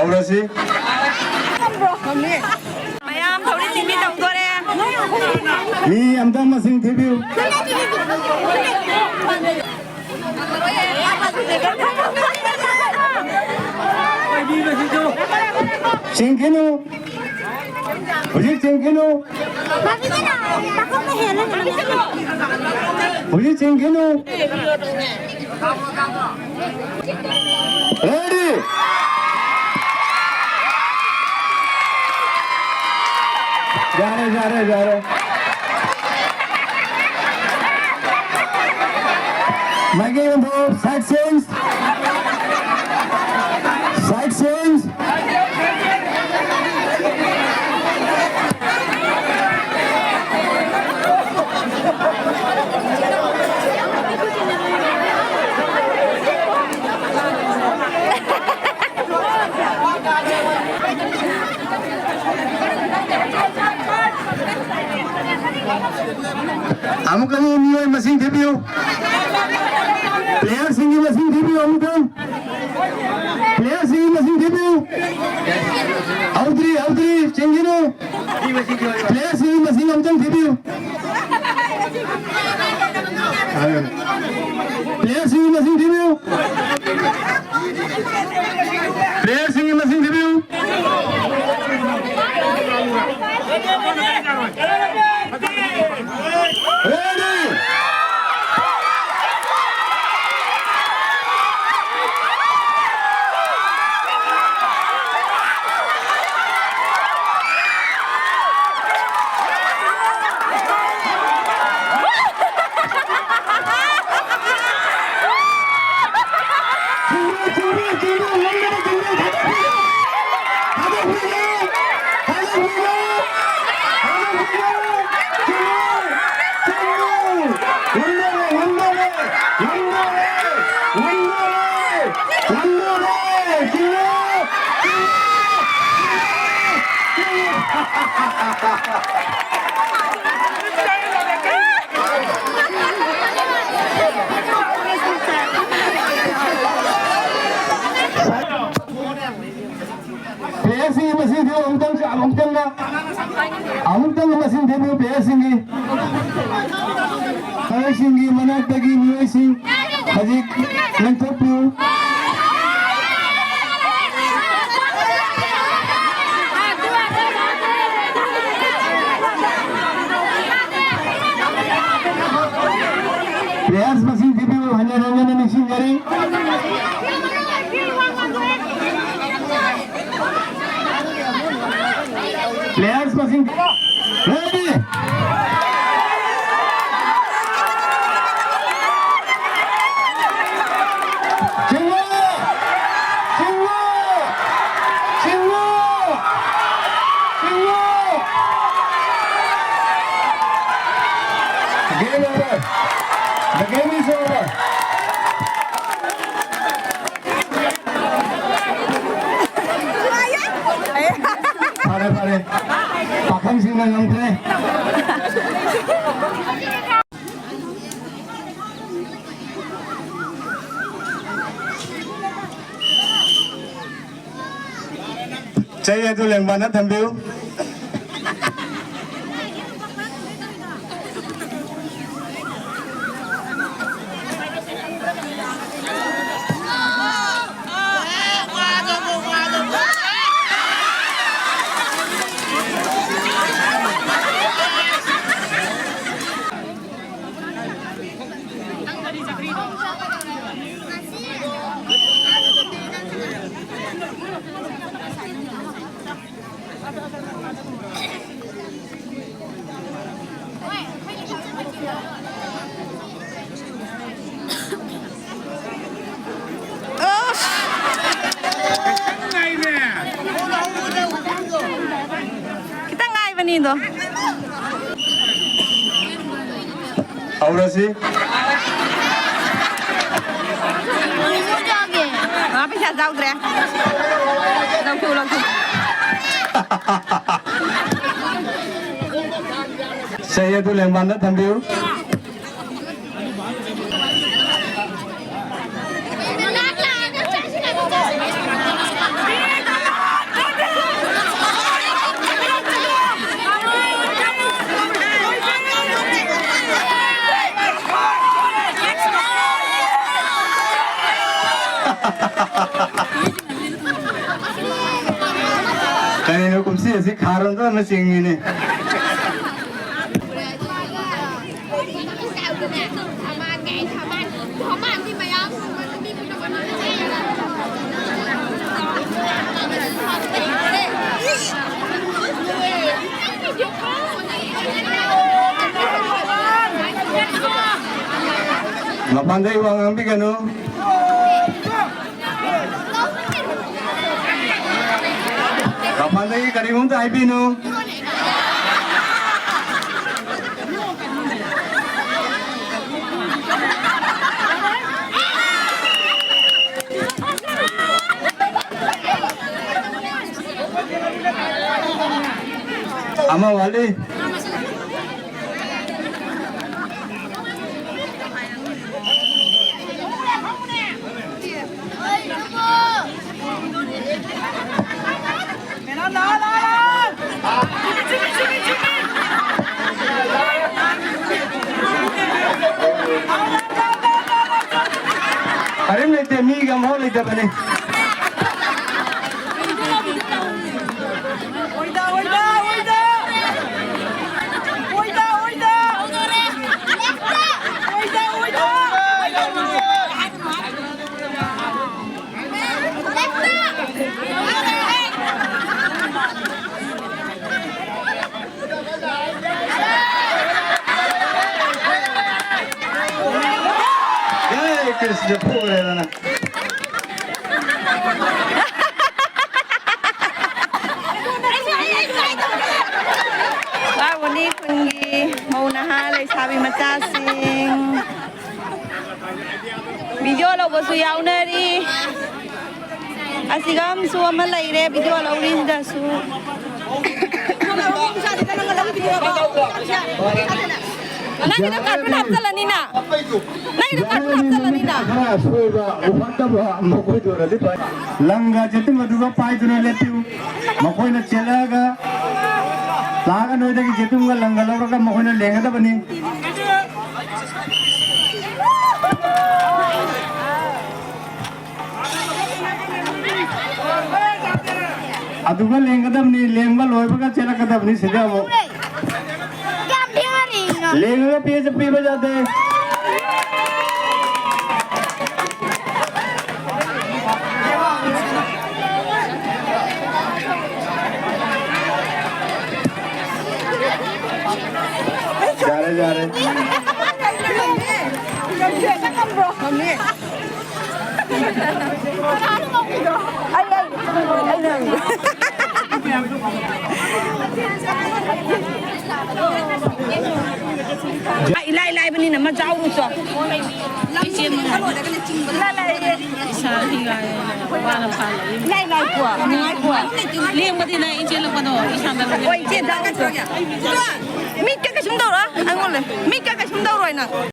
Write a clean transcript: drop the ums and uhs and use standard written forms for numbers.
ꯍꯧꯔꯁꯤ ꯃꯌꯥꯝ ꯊꯧꯔꯤ ꯆꯤꯡꯕꯤ ꯇꯧꯗꯣꯔꯦ ꯃꯤ ꯑꯝꯇꯪ ꯃꯁꯤꯡ ꯊꯤꯕꯤꯌꯨ ꯆꯤꯡꯈꯤꯅꯨ ꯍꯧꯖꯤꯛ ꯆꯤꯡꯈꯤꯅꯨ ꯍꯧꯖꯤꯛ ꯆꯤꯡꯈꯤꯅꯨ ꯔꯦꯗꯤ ꯌꯥꯔꯦ Making a move, side swings. Side swings. Amukan niyo ay masing debut. Player singing masing debut amukan. Player singing masing debut. Audrey singing. Player singing masing amukan debut. Player singing masing debut. Player singing masing debut. Ready! Singi manak tagi muisi hajik lengkapnya. Players masing debut hanya rangan mixing jari. Players masing ready. Game over. The game is over. Pare. Pakang sing nang ngomtre. Saya tu yang mana thambiu? Nido. Ahora sí. Apa sih jauh deh? Langsung. Saya tu yang mana thambiu? สิขาดตัวมาสิงนี่ Mapandai uang ambil kan? Mapandai karimum tu IP no. Ama wali. Karim leite mi gam ho leite bane. Krishna pura na. วันนี้คุณยีโมนะฮะเลยชาบิมาจ้าสิงวิดีโอเราก็สุยาวเนรีอาศิกามสัวมาเลยเร่วิดีโอเราลินดาสูนั่นคือการพูดทับจัลนีน่ะนั่นคือการพูดทับจัลนีน่ะ Langga jadi maduga pai tu na letiu, makoi na celaga, laga noi dagi jetum ga langga laura ga makoi na lenga da bani. Aduga lenga da bani, lengba loi baga celaga da bani sida mo. Lenga ga piye piye bajate. जा रहे Ilai ilai bani nama jauh rusak. Ilai ilai kuah, ilai kuah. Liam berarti naik injil lepas tu, isan dah. Oh, injil dah. Mik kakak semua dah, angol le. Mik kakak semua dah orang nak.